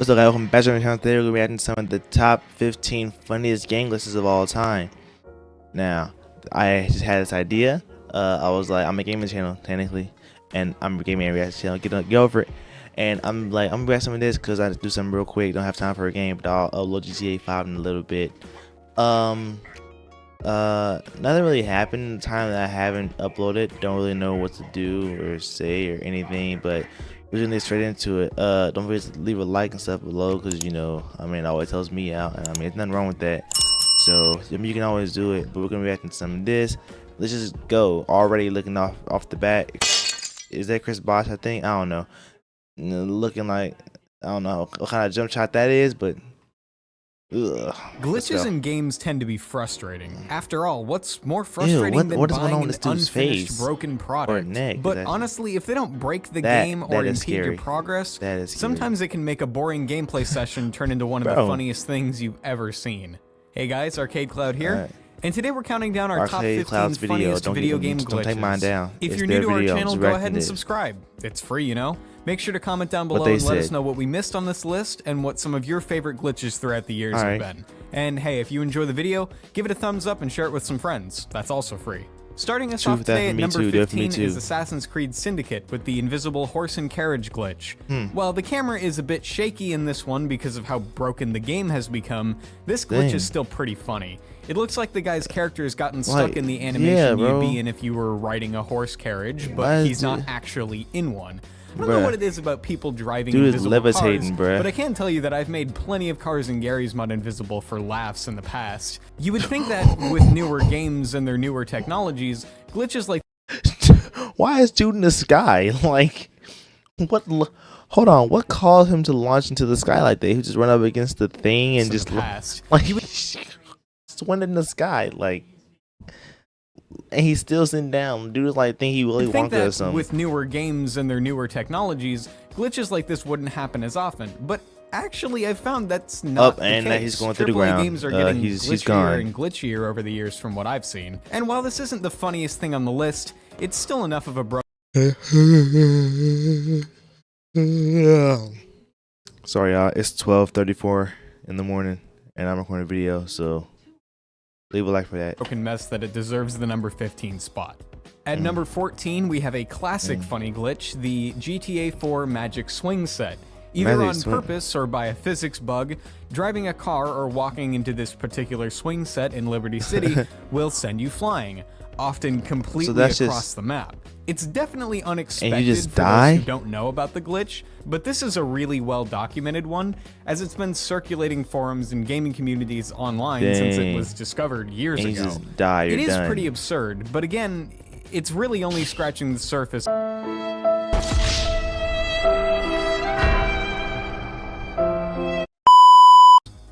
What's up, guys? Welcome back to my channel. Today we're going to be reacting to some of the top 15 funniest game glitches of all time. Now, I just had this idea. I was like, I'm a gaming channel, technically, and I'm a gaming reaction channel. Get over it. And I'm like, I'm going to react some of this because I just do something real quick. Don't have time for a game, but I'll upload GTA 5 in a little bit. Nothing really happened in the time that I haven't uploaded. Don't really know what to do or say or anything, but we're gonna get straight into it. Don't forget to leave a like and stuff below, because you know, I mean, it always helps me out, and I mean, there's nothing wrong with that. So I mean, you can always do it, but we're gonna be reacting to some of this. Let's just go. Already looking off the bat. Is that Chris Bosh? I think, I don't know. Looking like, I don't know what kind of jump shot that is, but ugh. Glitches in games tend to be frustrating. After all, what's more frustrating than buying an unfinished broken product? But honestly, if they don't break the game or impede your progress, sometimes it can make a boring gameplay session turn into one of the funniest things you've ever seen. Hey guys, Arcade Cloud here. And today we're counting down our top 15 funniest video game glitches. Don't take mine down. If you're new to our channel, go ahead and subscribe. It's free, you know? Make sure to comment down below and let us know what we missed on this list and what some of your favorite glitches throughout the years have been. And hey, if you enjoy the video, give it a thumbs up and share it with some friends. That's also free. Starting us off today at number 15 is Assassin's Creed Syndicate with the invisible horse and carriage glitch. While the camera is a bit shaky in this one because of how broken the game has become, this glitch is still pretty funny. It looks like the guy's character has gotten stuck in the animation you'd be in if you were riding a horse carriage, but he's not actually in one. I don't know what it is about people driving invisible cars, but I can tell you that I've made plenty of cars in Gary's Mod invisible for laughs in the past. You would think that with newer games and their newer technologies, glitches like why is dude in the sky? Like, what? Hold on, what caused him to launch into the sky like that? He just run up against the thing and just like he went in the sky, like. And he's still sitting down. Dude, like, think he really wants or something. With newer games and their newer technologies, glitches like this wouldn't happen as often. But actually, I've found that's not the case. And he's going through the ground. Games are getting glitchier and glitchier over the years from what I've seen. And while this isn't the funniest thing on the list, it's still enough of a Sorry, y'all. It's 12:34 in the morning, and I'm recording a video, so leave a like for that. Broken mess that it deserves the number 15 spot. At number 14, we have a classic funny glitch, the GTA 4 Magic Swing set. Either on purpose or by a physics bug, driving a car or walking into this particular swing set in Liberty City will send you flying, often completely across the map. It's definitely unexpected for those who don't know about the glitch, but this is a really well-documented one, as it's been circulating forums and gaming communities online since it was discovered years ago. It is pretty absurd, but again, it's really only scratching the surface.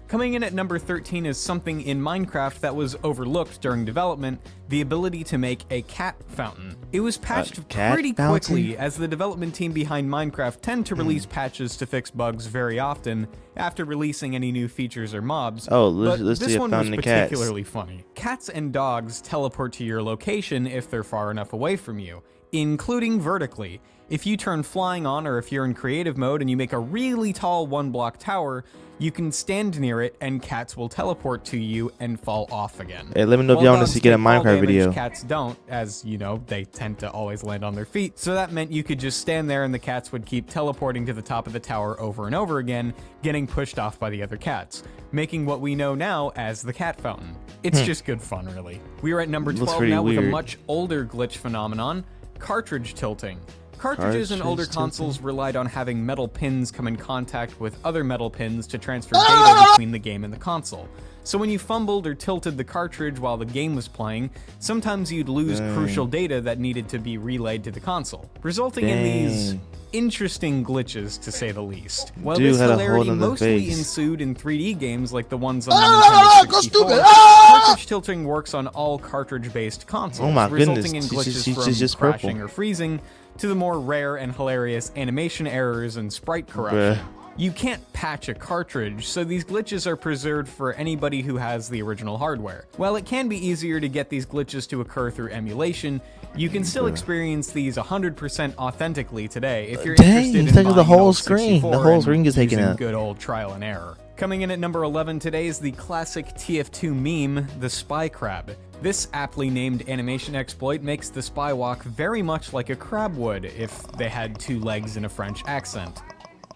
Coming in at number 13 is something in Minecraft that was overlooked during development, the ability to make a cat fountain. It was patched pretty quickly, as the development team behind Minecraft tend to release patches to fix bugs very often after releasing any new features or mobs. But this one was particularly funny. Cats and dogs teleport to your location if they're far enough away from you, including vertically. If you turn flying on, or if you're in creative mode and you make a really tall one-block tower, you can stand near it and cats will teleport to you and fall off again. Hey, let me know if y'all want to see get a Minecraft video. Cats don't, as you know, they tend to always land on their feet. So that meant you could just stand there and the cats would keep teleporting to the top of the tower over and over again, getting pushed off by the other cats, making what we know now as the cat fountain. It's just good fun, really. We are at number 12 now with a much older glitch phenomenon, cartridge tilting. Cartridges in older consoles relied on having metal pins come in contact with other metal pins to transfer data between the game and the console. So when you fumbled or tilted the cartridge while the game was playing, sometimes you'd lose crucial data that needed to be relayed to the console, resulting in these interesting glitches, to say the least. While this hilarity mostly ensued in 3D games like the ones on the Nintendo 64, cartridge tilting works on all cartridge-based consoles, resulting in glitches from crashing or freezing to the more rare and hilarious animation errors and sprite corruption. You can't patch a cartridge, so these glitches are preserved for anybody who has the original hardware. While it can be easier to get these glitches to occur through emulation, you can still experience these 100% authentically today if you're interested in buying the whole an old screen. 64 The whole and screen gets taken using up. good old trial and error. Coming in at number 11 today is the classic TF2 meme, the Spy Crab. This aptly named animation exploit makes the spy walk very much like a crab would if they had 2 legs and a French accent.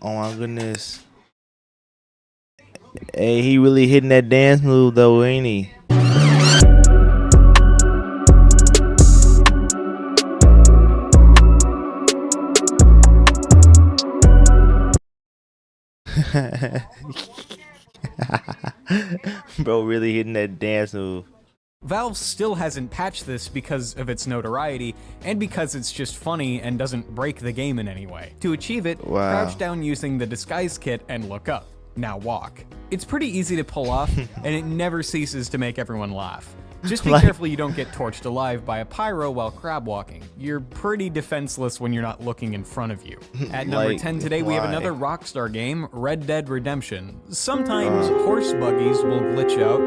Oh my goodness. Hey, he really hitting that dance move though, ain't he? Bro, really hitting that dance move. Valve still hasn't patched this because of its notoriety, and because it's just funny and doesn't break the game in any way. To achieve it, crouch down using the disguise kit and look up. Now walk. It's pretty easy to pull off, and it never ceases to make everyone laugh. Just be careful you don't get torched alive by a pyro while crab walking. You're pretty defenseless when you're not looking in front of you. At number 10 today, we have another Rockstar game, Red Dead Redemption. Sometimes horse buggies will glitch out,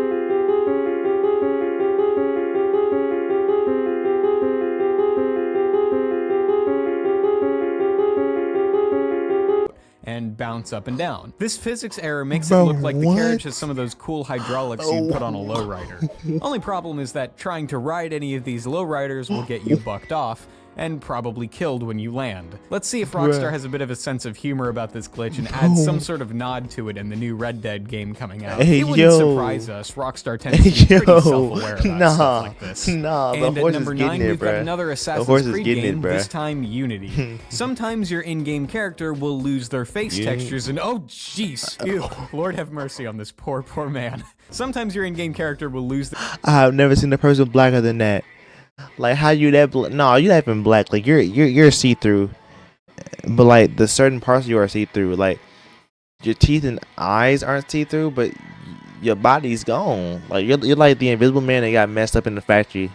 and bounce up and down. This physics error makes it look like the carriage has some of those cool hydraulics you'd put on a lowrider. Only problem is that trying to ride any of these lowriders will get you bucked off, and probably killed when you land. Let's see if Rockstar has a bit of a sense of humor about this glitch and adds some sort of nod to it in the new Red Dead game coming out. It wouldn't surprise us. Rockstar tends to be pretty self-aware about stuff like this. The And at number 9, we've got another Assassin's Creed game, it, this time Unity. Sometimes your in-game character will lose their face textures and oh jeez, ew, Lord have mercy on this poor man. Sometimes your in-game character will lose their I've never seen a person blacker than that. Like how you that no, you not even black. Like you're see-through, but like the certain parts of you are see-through. Like your teeth and eyes aren't see-through, but your body's gone. Like you're like the Invisible Man that got messed up in the factory.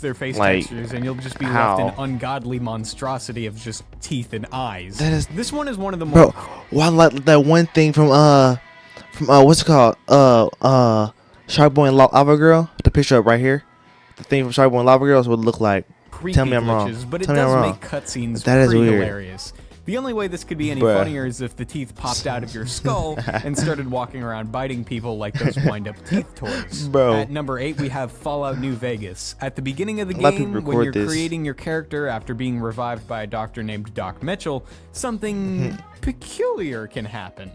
Their face textures, and you'll just be left an ungodly monstrosity of just teeth and eyes. This one is one of the more. Bro, why like that one thing from what's it called? Shark Boy and Lava Girl. The picture up right here. The thing from Shark Boy and Lava Girl is what it look like. Tell me I'm wrong. But it Tell me I'm does wrong. make cutscenes That is pretty weird. hilarious. The only way this could be any funnier is if the teeth popped out of your skull and started walking around biting people like those wind-up teeth toys. Bro. At number 8, we have Fallout New Vegas. At the beginning of the game, when you're creating your character after being revived by a doctor named Doc Mitchell, something peculiar can happen.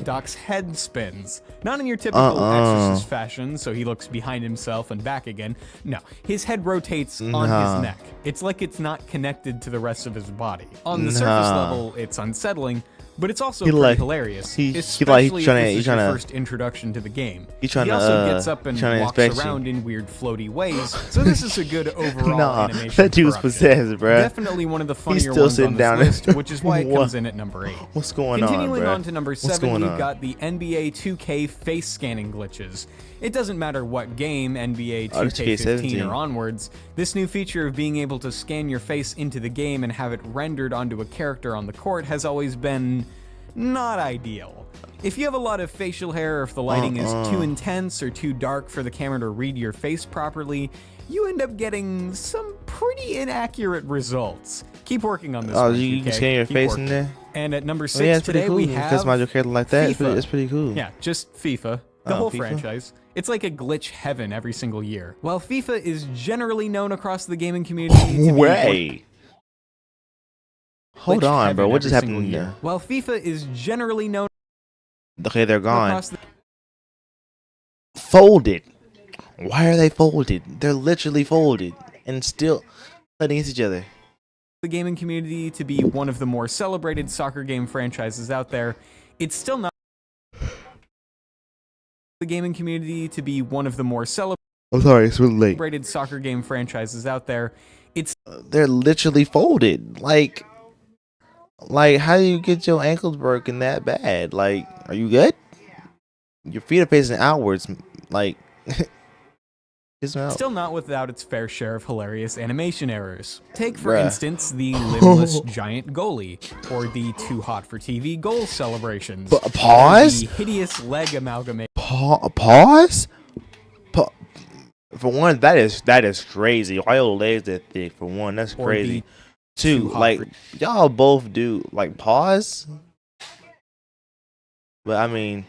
Doc's head spins. Not in your typical exorcist fashion, so he looks behind himself and back again. No, his head rotates on his neck. It's like it's not connected to the rest of his body. On the surface level, it's unsettling, but it's also pretty hilarious, especially if this is your first introduction to the game. He also gets up and walks around in weird floaty ways, so this is a good overall animation. That dude's possessed, bro. Definitely one of the funnier ones on this list, which is why it comes in at number 8. What's going on, Continuing bro? on to number 7, we've got the NBA 2K face scanning glitches. It doesn't matter what game, NBA 2K15 or onwards, this new feature of being able to scan your face into the game and have it rendered onto a character on the court has always been not ideal. If you have a lot of facial hair, or if the lighting is too intense or too dark for the camera to read your face properly, you end up getting some pretty inaccurate results. Keep working on this one, you can scan your face in there? And at number 6 today, we have because my character like that. FIFA. It's pretty cool. Yeah, just FIFA. The whole FIFA? franchise. It's like a glitch heaven every single year. While FIFA is generally known across the gaming community to be Hold on, bro. What just happened here? While FIFA is generally known Okay, they're gone. across the Folded. Why are they folded? They're literally folded and still playing against each other. the gaming community to be one of the more celebrated soccer game franchises out there, it's still not the gaming community to be one of the more I'm sorry, it's really late. celebrated soccer game franchises out there. It's They're literally folded. Like, how do you get your ankles broken that bad? Like, are you good? Your feet are facing outwards. Like, Still not without its fair share of hilarious animation errors. Take, for Bruh. instance, the limbless giant goalie, or the too hot for TV goal celebrations. Pause? Or the hideous leg amalgamation. Pause? For one, that is crazy. Why your legs that thick? For one, that's crazy. Two, like, y'all both do, like, pause? But, I mean,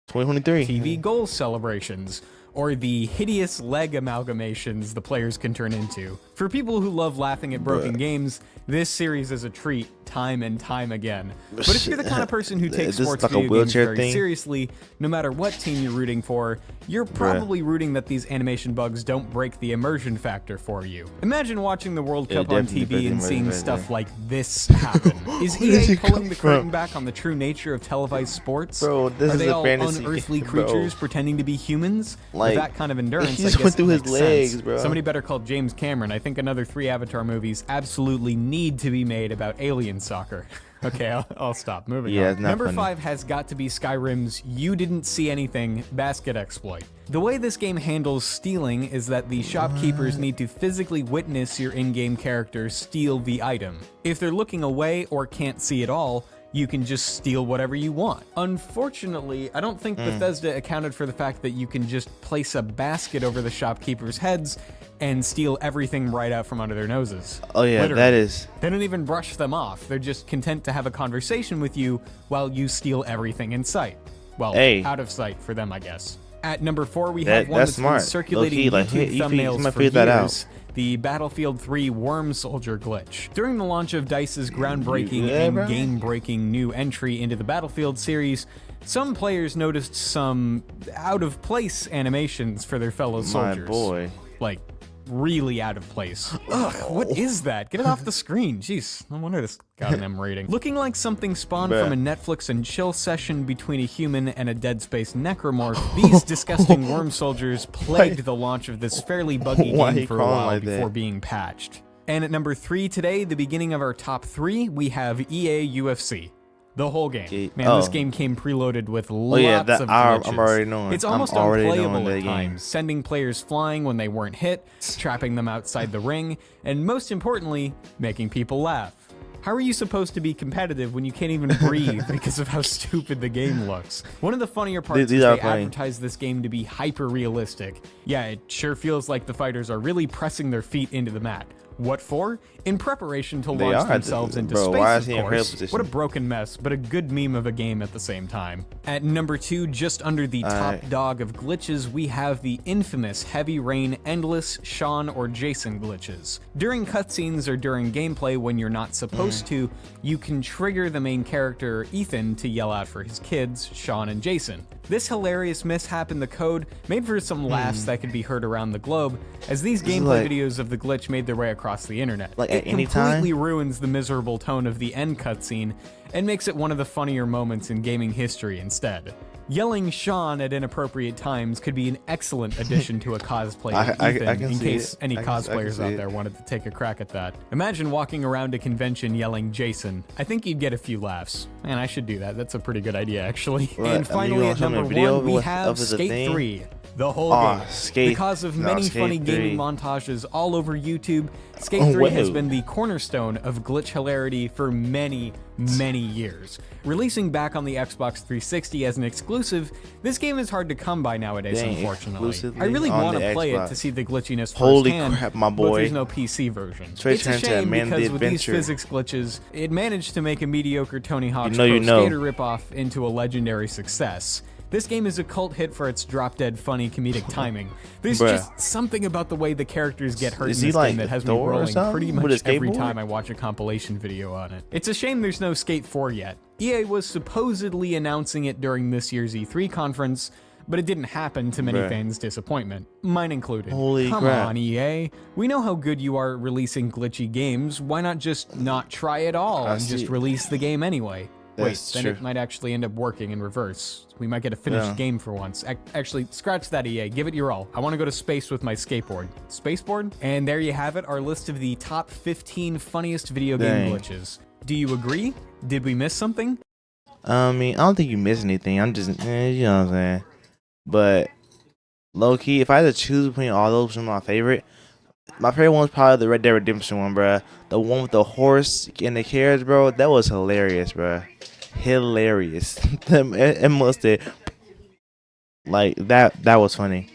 2023. TV goal celebrations, or the hideous leg amalgamations the players can turn into. For people who love laughing at broken games, this series is a treat time and time again. But if you're the kind of person who takes sports like video games very seriously, no matter what team you're rooting for, you're probably rooting that these animation bugs don't break the immersion factor for you. Imagine watching the World Cup on TV and seeing stuff like this happen. Is EA pulling the curtain back on the true nature of televised sports? Bro, this Are is they a all fantasy unearthly game, creatures bro. pretending to be humans? Like, with that kind of endurance, he I just guess went through it his makes legs, sense. bro. Somebody better call James Cameron. I think another 3 Avatar movies absolutely need to be made about alien soccer. Okay, I'll stop. Moving on. Number 5 has got to be Skyrim's You Didn't See Anything basket exploit. The way this game handles stealing is that the shopkeepers need to physically witness your in-game character steal the item. If they're looking away or can't see at all, you can just steal whatever you want. Unfortunately, I don't think Bethesda accounted for the fact that you can just place a basket over the shopkeepers' heads and steal everything right out from under their noses. Oh yeah, Literally. that is. They don't even brush them off. They're just content to have a conversation with you while you steal everything in sight. Well, out of sight for them, I guess. At number 4, we have one that's been circulating YouTube thumbnails for years. The Battlefield 3 Worm Soldier glitch. During the launch of DICE's groundbreaking and game-breaking new entry into the Battlefield series, some players noticed some out-of-place animations for their fellow soldiers. My boy. Like, really out of place. Ugh, what is that? Get it off the screen. Jeez, no wonder this got an M rating. Looking like something spawned from a Netflix and chill session between a human and a Dead Space necromorph, these disgusting worm soldiers plagued the launch of this fairly buggy game for a while before being patched. And at number 3 today, the beginning of our top 3, we have EA UFC. The whole game. Man, this game came preloaded with lots of glitches. I'm already knowing. It's almost unplayable at times, sending players flying when they weren't hit, trapping them outside the ring, and most importantly, making people laugh. How are you supposed to be competitive when you can't even breathe because of how stupid the game looks? One of the funnier parts is they advertise this game to be hyper-realistic. Yeah, it sure feels like the fighters are really pressing their feet into the mat. What for? In preparation to launch themselves into space, of course. What a broken mess, but a good meme of a game at the same time. At number 2, just under the top dog of glitches, we have the infamous Heavy Rain Endless Sean or Jason glitches. During cutscenes or during gameplay when you're not supposed to, you can trigger the main character, Ethan, to yell out for his kids, Sean and Jason. This hilarious mishap in the code made for some laughs that could be heard around the globe, as these gameplay videos of the glitch made their way across the internet. It completely ruins the miserable tone of the end cutscene and makes it one of the funnier moments in gaming history instead. Yelling Sean at inappropriate times could be an excellent addition to a cosplay of Ethan, in case any cosplayers out there wanted to take a crack at that. Imagine walking around a convention yelling Jason. I think you'd get a few laughs. Man, I should do that. That's a pretty good idea, actually. And finally, at number 1, we have Skate 3. The whole game. Because of many funny gaming montages all over YouTube, Skate 3 has been the cornerstone of glitch hilarity for many, many years. Releasing back on the Xbox 360 as an exclusive, this game is hard to come by nowadays, unfortunately. I really want to play it to see the glitchiness firsthand, crap, my boy. but there's no PC version. It's a shame because with these physics glitches, it managed to make a mediocre Tony Hawk's Pro Skater ripoff into a legendary success. This game is a cult hit for its drop-dead funny comedic timing. There's just something about the way the characters get hurt in this game that has me rolling pretty much every time I watch a compilation video on it. It's a shame there's no Skate 4 yet. EA was supposedly announcing it during this year's E3 conference, but it didn't happen to many fans' disappointment, mine included. Come on, EA. We know how good you are at releasing glitchy games. Why not just not try it all and just release the game anyway? Wait, then it might actually end up working in reverse. We might get a finished game for once. Actually, scratch that, EA. Give it your all. I want to go to space with my skateboard. Spaceboard? And there you have it, our list of the top 15 funniest video game glitches. Do you agree? Did we miss something? I mean, I don't think you missed anything. I'm just, you know what I'm saying? But Low key, if I had to choose between all those, which is my favorite one was probably the Red Dead Redemption one, bruh. The one with the horse and the carriage, bro. That was hilarious, bruh. Hilarious. It must have like that. That was funny.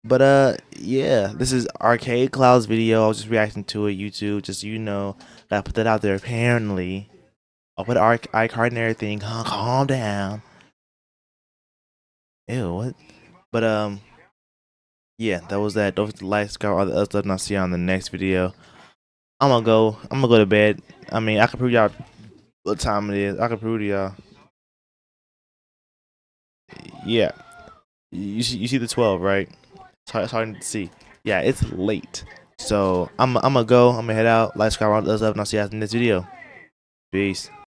But yeah, this is Arcade Cloud's video. I was just reacting to it. YouTube, just so you know, gotta put that out there. Apparently, I'll put iCard and everything. Calm down. Ew, what? But yeah, that was that. Don't forget to like, subscribe, all the other stuff, and I'll see you on the next video. I'm gonna go. I'm gonna go to bed. I mean, I can prove y'all what time it is. I can prove to y'all. Yeah, you see the 12, right? It's hard to see. Yeah, it's late. So I'm gonna go. I'm gonna head out. Like, subscribe, all the other stuff, and I'll see you guys in this video. Peace.